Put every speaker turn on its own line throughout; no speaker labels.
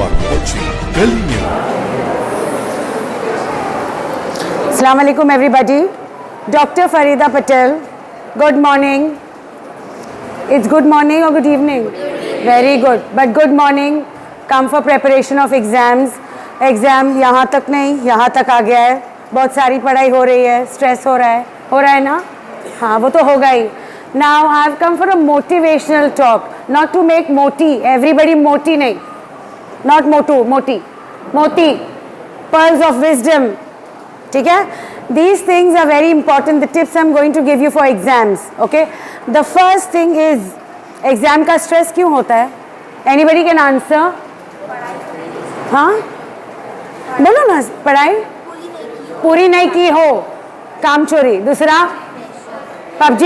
are watching Delhi News.
Assalamu alaikum everybody. Dr. Farida Patel. Good morning. It's good morning or good evening? Very good. But good morning. Come for preparation of exams. Exam यहाँ तक नहीं, यहाँ तक आ गया है. बहुत सारी पढ़ाई हो रही है, स्ट्रेस हो रहा है ना? हाँ, वो तो होगा ही. Now I have come for a motivational talk, not to make moti. Everybody moti नहीं. Not motu, moti. Moti. Pearls of wisdom. ठीक है? These things are very important. The tips I'm going to give you for exams. Okay? The first thing is, exam का stress क्यों होता है? Anybody can answer? हाँ? बोलो ना, पढ़ाई पूरी नहीं की हो, काम चोरी. दूसरा, PUBG,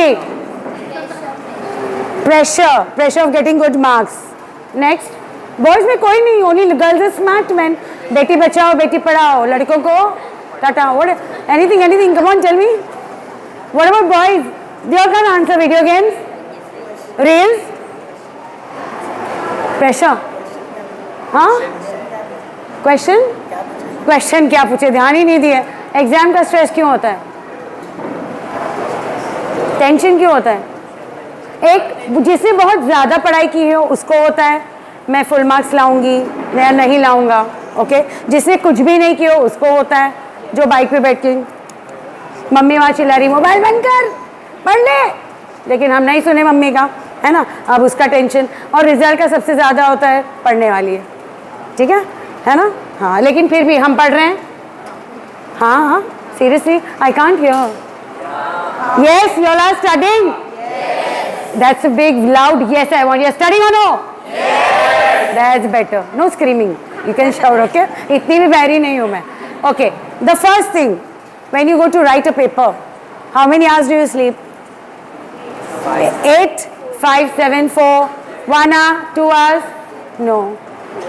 pressure of getting good marks. Next, boys में कोई नहीं, only girls are smart men. Beti Bachao, Beti Padhao. लड़कों को Tata. What? Anything. Come on, tell me. What about boys? They all can't answer. Video games, reels, pressure. हाँ? Question क्या पूछे? ध्यान ही नहीं दिए. एग्जाम का स्ट्रेस क्यों होता है? टेंशन क्यों होता है? एक जिसने बहुत ज़्यादा पढ़ाई की हो उसको होता है मैं फुल मार्क्स लाऊंगी या नहीं लाऊंगा. ओके? जिसने कुछ भी नहीं किया उसको होता है जो बाइक पे बैठ के मम्मी वहाँ चिल्ला रही मोबाइल बंद कर पढ़ ले, लेकिन हम नहीं सुने मम्मी का, है ना? अब उसका टेंशन. और रिजल्ट का सबसे ज़्यादा होता है पढ़ने वाली है. ठीक है ना? हाँ, लेकिन फिर भी हम पढ़ रहे हैं. हाँ, seriously I can't hear. Yes, you are studying. That's a big loud yes I want. You're studying or no? Yes. That's better. No screaming. You can shout, okay? इतनी भी बहरी नहीं हूँ मैं. Okay. The first thing, when you go to write a paper, how many hours do you sleep? 8, 5, 7, 4, 1 hour, 2 hours? No.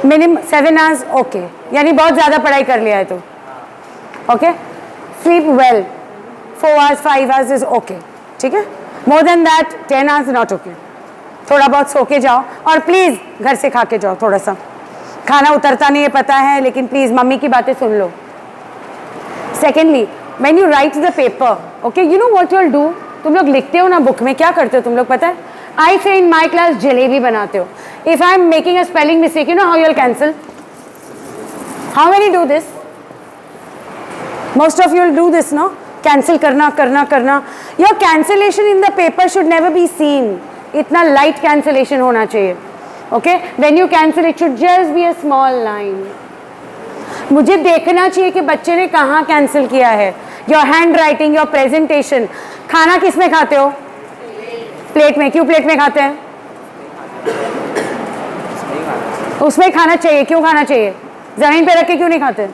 Minimum 7 hours? Okay. यानी बहुत ज़्यादा पढ़ाई कर लिया है तो. Okay? Sleep well. 4 hours, 5 hours is okay. ठीक है? More than that, 10 hours not okay. थोड़ा बहुत सो के जाओ और प्लीज़ घर से खा के जाओ. थोड़ा सा खाना उतरता नहीं है पता है, लेकिन प्लीज़ मम्मी की बातें सुन लो. Secondly, when you write the paper, okay, you know what you'll do? तुम लोग लिखते हो ना बुक में, क्या करते हो तुम लोग पता है? I say in my class jalebi बनाते हो. If I am making a spelling mistake, you know how you'll cancel? How many do this? Most of you will do this, no? Cancel करना. Your cancellation in the paper should never be seen. इतना light cancellation होना चाहिए. Okay? When you cancel it should just be a small line. मुझे देखना चाहिए कि बच्चे ने कहाँ कैंसिल किया है. Your hand writing, your presentation. खाना किस में खाते हो? प्लेट में. क्यों प्लेट में खाते हैं? उसमें खाना चाहिए. क्यों खाना चाहिए? जमीन पे रख के क्यों नहीं खाते?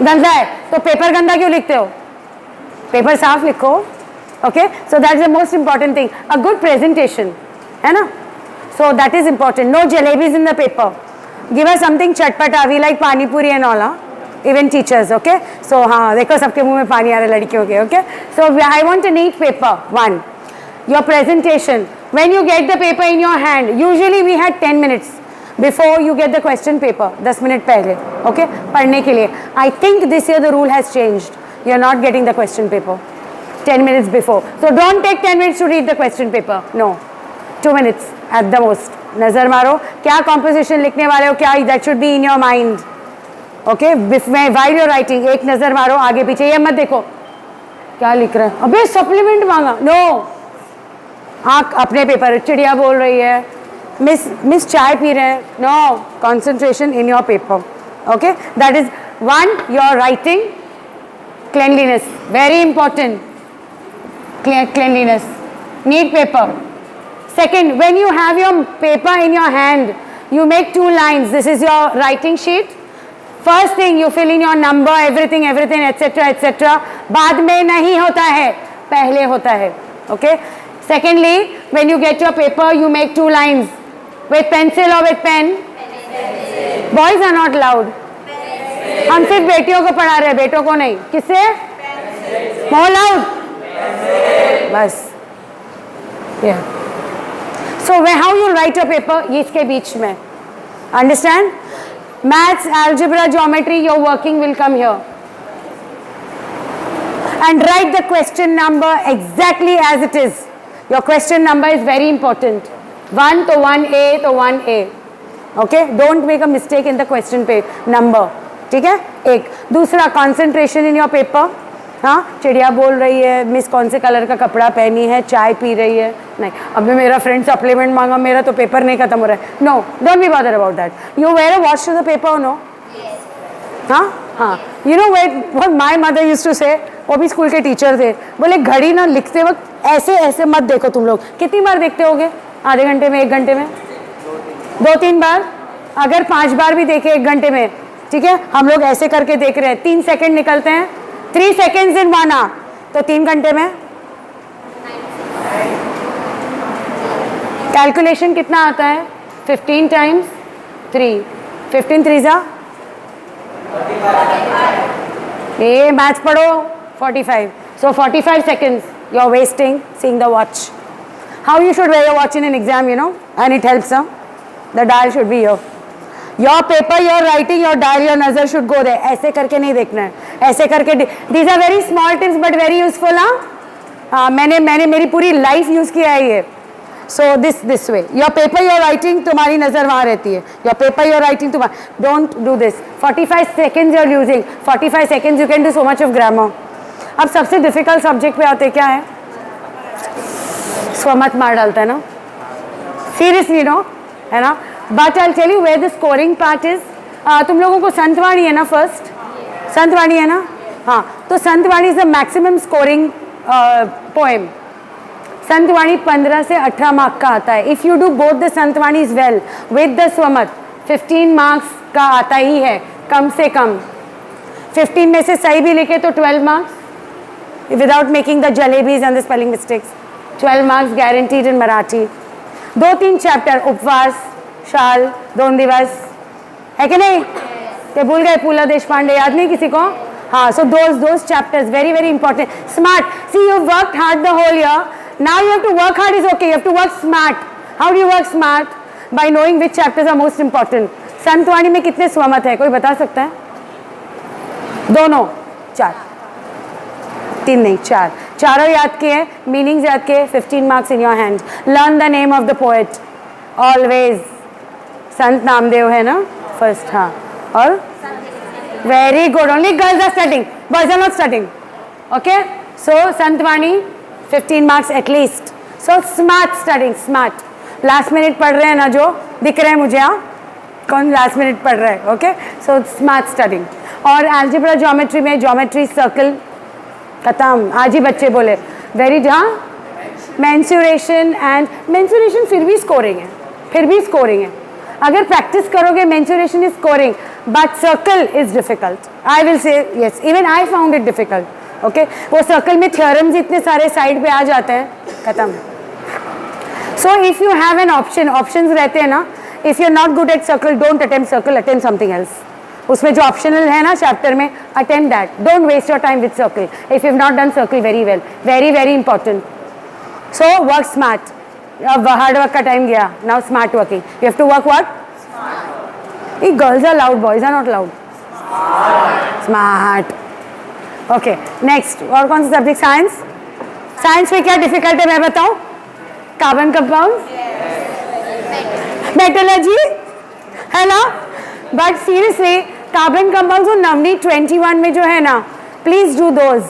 गंदा है तो पेपर गंदा क्यों लिखते हो? पेपर साफ लिखो. Okay? So that is the most important thing. A good presentation, है ना? So that is important. No jalebis in the paper. Give us something chatpata. We like pani puri and all. Even teachers. Okay? So हाँ, देखो सबके मुंह में पानी आ रहा है लड़कियों के. Okay? So I want a neat paper. 1, your presentation. When you get the paper in your hand, usually we had 10 minutes before you get the question paper. 10 minute पहले. ओके? पढ़ने के लिए. I think this year the rule has changed. You are not getting the question paper 10 minutes before. So don't take 10 minutes to read the question paper. No, 2 minutes at the most. नज़र मारो क्या composition लिखने वाले हो, क्या that should be in your mind. Okay? While you're writing, एक नज़र मारो आगे पीछे. ये मत देखो क्या लिख रहा है. अबे सप्लीमेंट मांगा. No. हाँ, अपने पेपर. चिड़िया बोल रही है. मिस चाय पी रहे हैं. No. Concentration in your paper. Okay? That is 1. Your writing. Cleanliness, very important. Cleanliness. Neat paper. Second, when you have your paper in your hand, you make 2 lines. This is your writing sheet. First thing, you fill in your number, everything, etc. बाद में नहीं होता है, पहले होता है. Okay? Secondly, when you get your paper, you make 2 lines. With pencil or with pen? Pencil. Boys are not loud. हम सिर्फ बेटियों को पढ़ा रहे हैं, बेटों को नहीं. किससे? More loud. बस. Yeah. So how you write your paper? ये इसके बीच में. Understand? Maths, algebra, geometry, your working will come here. And write the question number exactly as it is. Your question number is very important. 1 to 1A to 1A. Okay? Don't make a mistake in the question page number. ठीक है? एक दूसरा concentration in your paper. हाँ, चिड़िया बोल रही है, miss कौन से कलर का कपड़ा पहनी है, चाय पी रही है, नहीं, अभी मेरा फ्रेंड सप्लीमेंट मांगा, मेरा तो पेपर नहीं खत्म हो रहा है. No, don't be bother about that. You wear a watch to the paper, no? हाँ हाँ. You know what my mother used to say, वो भी स्कूल के टीचर थे, बोले घड़ी ना लिखते वक्त ऐसे ऐसे मत देखो तुम लोग. कितनी बार देखते होगे? आधे घंटे में, 1 घंटे में? 2-3 बार. अगर 5 बार भी देखे 1 घंटे में, ठीक है, हम लोग ऐसे करके देख रहे हैं, 3 सेकेंड निकलते हैं, 3 seconds in 1 hour, तो 3 घंटे में कैलकुलेशन कितना आता है? 15 times 3, 15 3 जा, ये मैथ्स पढ़ो. 45, so 45 seconds you are wasting seeing the watch. How you should wear your watch in an exam, you know, and it helps, huh? The dial should be here. Your paper, your writing, your dial, your nazar should go there. ऐसे करके नहीं देखना है, ऐसे करके. These are very small tips but very useful, हाँ. मैंने मेरी पूरी लाइफ यूज किया है ये. So this way. Your paper, your writing, तुम्हारी नजर वहाँ रहती है. Your paper, your writing, don't do this. 45 seconds you are using. 45 seconds you can do so much of grammar. अब सबसे डिफिकल्ट सब्जेक्ट पे आते क्या है? स्वमत मार डालता है ना, सीरियसली, नो, है ना. But I tell you where the scoring part is. तुम लोगों को संतवाणी है ना, फर्स्ट संतवाणी है ना, हाँ. तो Santvani is the maximum scoring poem. Santvani 15 से 18 मार्क का आता है. If you do both the Santvani is well with the swamat, 15 marks का आता ही है कम से कम. 15 में से सही भी लिखे तो 12 marks without making the jalebis and the spelling mistakes. 12 marks guaranteed in Marathi. 2-3 chapter, उपवास, शाल, 2 दिवस, है कि नहीं? ये भूल गए, पूला देशपांडे याद नहीं किसी को? हाँ. So those chapters very very important. Smart. See, you worked hard the whole year. Now you have to work hard is okay. You have to work smart. How do you work smart? By knowing which chapters are most important. संतवाणी में कितने स्वमत है, कोई बता सकता है? दोनों, 4, 3 नहीं, 4. चारों याद किए, मीनिंग्स याद किए, 15 marks in your hand. Learn the name of the poet always. Sant Namdev है ना फर्स्ट, हाँ. और very good. Only girls are studying, boys are not studying. Okay. So Santvani 15 marks at least. So smart studying, smart. Last minute पढ़ रहे हैं ना, जो दिख रहे हैं मुझे, हाँ, कौन लास्ट मिनट पढ़ रहा है? ओके. सो स्मार्ट स्टडिंग. और एल्जेब्रा ज्योमेट्री में ज्योमेट्री सर्कल खत्म. आज ही बच्चे बोले वेरी, हाँ, मेंसुरेशन. एंड मेंसुरेशन फिर भी स्कोरिंग है, फिर भी स्कोरिंग है. अगर प्रैक्टिस करोगे mensuration is scoring, but circle is difficult. I will say yes, even I found it difficult. Okay. वो सर्कल में थ्योरम्स इतने सारे साइड पे आ जाते हैं, खत्म. So if you have an option, options रहते हैं ना. If you are not good at circle, don't attempt circle, attempt something else. उसमें जो ऑप्शनल है ना चैप्टर में, attempt that. Don't waste your time with circle if you have not done circle very well. Very very important. So work smart. अब hard work का time गया, now smart working. You have to work what? ये girls are loud, boys are not loud. Smart. Okay. Next, और कौन सा subject? Science. Science में क्या difficult है मैं बताऊं? कार्बन कंपाउंड, मेटलर्जी, है ना. बट सीरियसली कार्बन कंपाउंड्स और नवनीत 21 में जो है ना, please do those,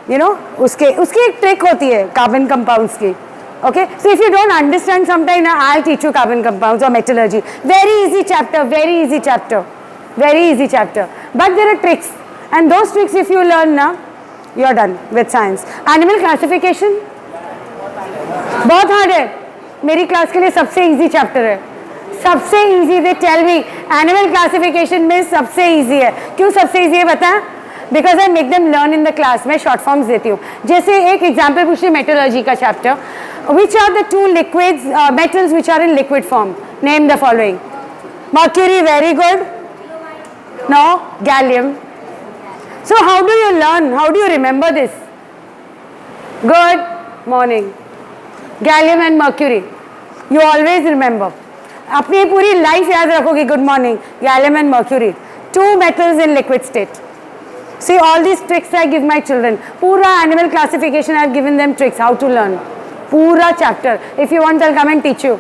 you know. उसकी एक ट्रिक होती है कार्बन कंपाउंड्स की. Okay. So if you don't understand sometime, I will teach you carbon compounds और metallurgy. Very easy chapter, very easy chapter, very easy chapter. But there are tricks, and those tricks if you learn ना, you are done with science. Animal classification बहुत hard है. मेरी class के लिए सबसे easy chapter है, सबसे easy. They tell me animal classification में सबसे इजी है. क्यों सबसे इजी है बता? Because I make them learn in the class. मैं शॉर्ट फॉर्म्स देती हूँ. जैसे एक एग्जाम्पल पूछिए मेटलर्जी का chapter. Which are the 2 liquids, metals which are in liquid form? Name the following. Mercury, very good. No, gallium. So how do you learn? How do you remember this? Good morning. Gallium and mercury. You always remember. अपनी पूरी life याद रखोगे good morning, gallium and mercury, 2 metals in liquid state. See all these tricks I give my children. पूरा animal classification I have given them tricks how to learn. पूरा chapter. If you want I'll come and teach you.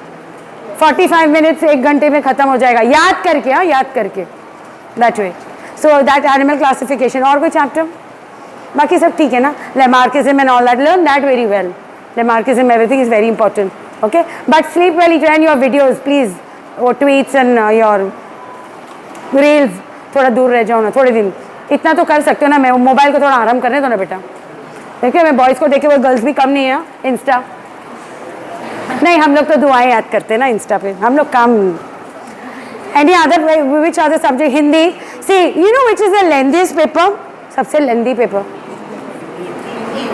45 minutes 1 घंटे में खत्म हो जाएगा, याद करके, हाँ याद करके, that way. So that animal classification. और कोई chapter? बाकी सब ठीक है ना? Lamarckism and all that, learn that very well. Lamarckism, everything is very important. Okay? But sleep well, and your videos, please. वो tweets and your reels, थोड़ा दूर रह जाओ ना थोड़े दिन. इतना तो कर सकते हो ना, मैं मोबाइल को थोड़ा आराम करने दो ना बेटा. देखिए मैं बॉयज़ को देखे वो गर्ल्स भी कम नहीं है इंस्टा. नहीं हम लोग तो दुआएं याद करते हैं ना इंस्टा पे, हम लोग काम. Any other which other subject? Hindi. See you know which is the lengthiest paper? सबसे lengthy paper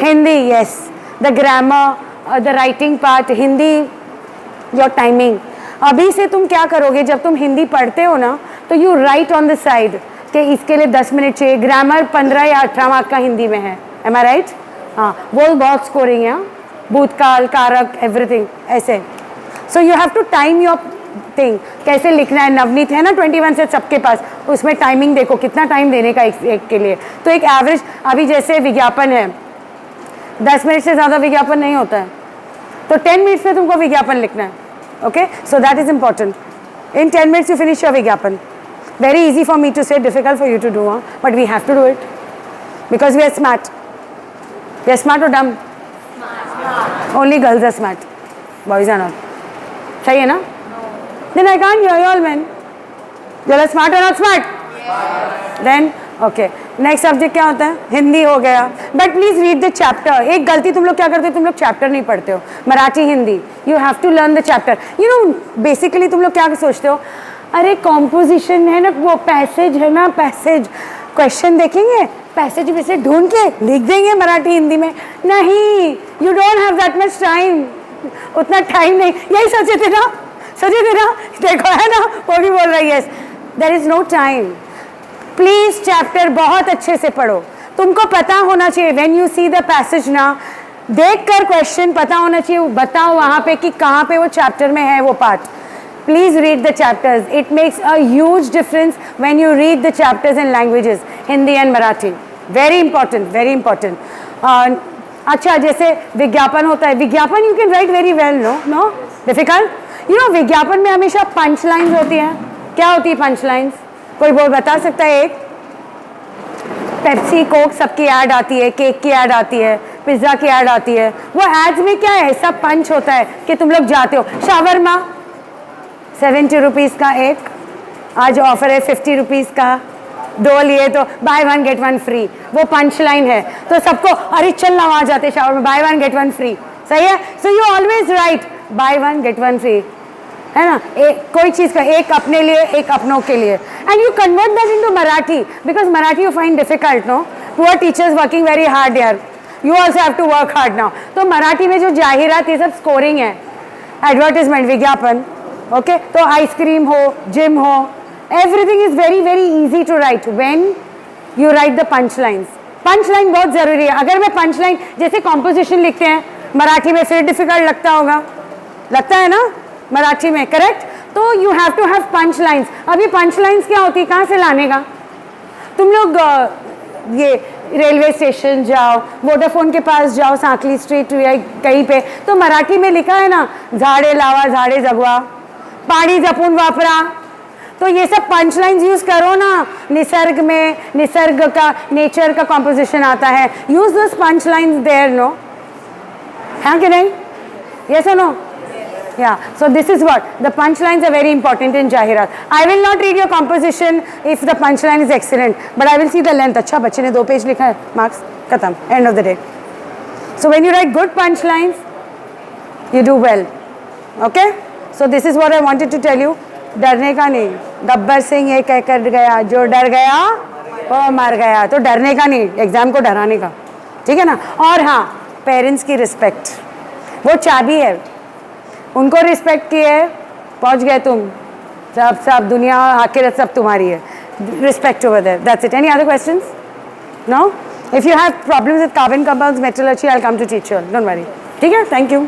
Hindi. Yes, the grammar, the writing part, Hindi, your timing. अभी से तुम क्या करोगे जब तुम हिंदी पढ़ते हो ना, तो you right on the side कि इसके लिए 10 मिनट चाहिए. ग्रामर 15 या 18 मार्क का हिंदी में है. Am I right? हाँ, वो बहुत स्कोरिंग है. भूतकाल, कारक, एवरीथिंग ऐसे. So you have to time your thing. कैसे लिखना है? नवनीत है ना 21 से सबके पास, उसमें टाइमिंग देखो कितना टाइम देने का एक के लिए. तो एक एवरेज, अभी जैसे विज्ञापन है 10 मिनट से ज़्यादा विज्ञापन नहीं होता है, तो 10 मिनट्स में तुमको विज्ञापन लिखना है. Okay, so that is important. In 10 minutes you finish your विज्ञापन. Very easy for me to say, difficult for you to do, huh? But we have to do it because we are smart. We are smart or dumb? Smart. Only girls are smart. Boys are not. सही है ना? Then I can't hear you all men. You are smart or not smart? Yes. Then okay. Next subject क्या होता है? हिंदी हो गया. But please read the chapter. एक गलती तुम लोग क्या करते हो? तुम लोग चैप्टर नहीं पढ़ते हो. Marathi, Hindi. You have to learn the chapter. You know, basically तुम लोग क्या सोचते हो? अरे कॉम्पोजिशन है ना, वो पैसेज है ना, पैसेज क्वेश्चन देखेंगे, पैसेज में से ढूंढ के लिख देंगे मराठी हिंदी में. नहीं, you don't have that much time. उतना टाइम नहीं. यही सोचे थे ना, देखो है ना, वो भी बोल रही है. There is no time. Please chapter बहुत अच्छे से पढ़ो. तुमको पता होना चाहिए when you see the passage ना, देख कर क्वेश्चन पता होना चाहिए, बताओ वहाँ पे कि कहाँ पे वो चैप्टर में है वो part. Please read the chapters. It makes a huge difference when you read the chapters in languages, Hindi and Marathi. Very important, very important. अच्छा, जैसे विज्ञापन होता है, विज्ञापन you can write very well, no? Difficult? You know, विज्ञापन में हमेशा पंच lines होती हैं. क्या होती है पंच लाइन्स? कोई बोल बता सकता है? एक पेप्सी, कोक सबकी ऐड आती है, केक की ऐड आती है, पिज्ज़ा की ऐड आती है. वो एड्स में क्या है? सब पंच होता है कि तुम लोग जाते हो. शावरमा 70 रुपीज़ का एक, आज ऑफर है 50 रुपीज़ का, 2 लिए तो बाय 1 गेट 1 फ्री. वो पंच लाइन है, तो सबको अरे चल ना वहाँ जाते शावर में, बाय 1 गेट 1 फ्री. सही है? So you always write buy 1 get 1 free, है ना? एक कोई चीज़ का, एक अपने लिए, एक अपनों के लिए. And you convert that into Marathi, because Marathi you find difficult, no? Poor teachers working very hard यार. You also have to work hard now. तो मराठी में जो जाहिरात ये सब स्कोरिंग है, एडवर्टीजमेंट, विज्ञापन. ओके, तो आइसक्रीम हो, जिम हो, everything is very very easy to write when you write the punch lines. Punch line बहुत ज़रूरी है. अगर मैं पंच लाइन जैसे कॉम्पोजिशन लिखते हैं मराठी में, फिर डिफिकल्ट लगता होगा, लगता है ना मराठी में, करेक्ट? तो you have to have punch lines. अभी पंच लाइन्स क्या होती है, कहाँ से लाने का? तुम लोग ये रेलवे स्टेशन जाओ, वोडाफोन के पास जाओ, सांकली स्ट्रीट या कहीं पे, तो मराठी में लिखा है ना, झाड़े लावा झाड़े जगवा, पानी जपून वापरा. तो ये सब पंच लाइन्स यूज करो ना. निसर्ग में, निसर्ग का, नेचर का कॉम्पोजिशन आता है, use this punch lines there, no? हाँ कि नहीं? यस और no? Yeah, so this is what the punchlines are very important in Jahirat. I will not read your composition if the punchline is excellent, but I will see the length. अच्छा बच्चे ने 2 page लिखा है, marks खत्म, end of the day. So when you write good punchlines, you do well. Okay? So this is what I wanted to tell you. डरने का नहीं. गब्बर सिंह ये कह कर गया, जो डर गया वो मर गया. तो डरने का नहीं, एग्जाम को डराने का. ठीक है ना? और हाँ, पेरेंट्स की रिस्पेक्ट वो चाबी है. उनको रिस्पेक्ट किए, पहुंच गए तुम. सब दुनिया आखिरत सब तुम्हारी है. Respect over there. That's it. Any other questions? No? If you have problems with carbon compounds, metallurgy, I will come to teach you. Don't worry. ठीक है? Thank you.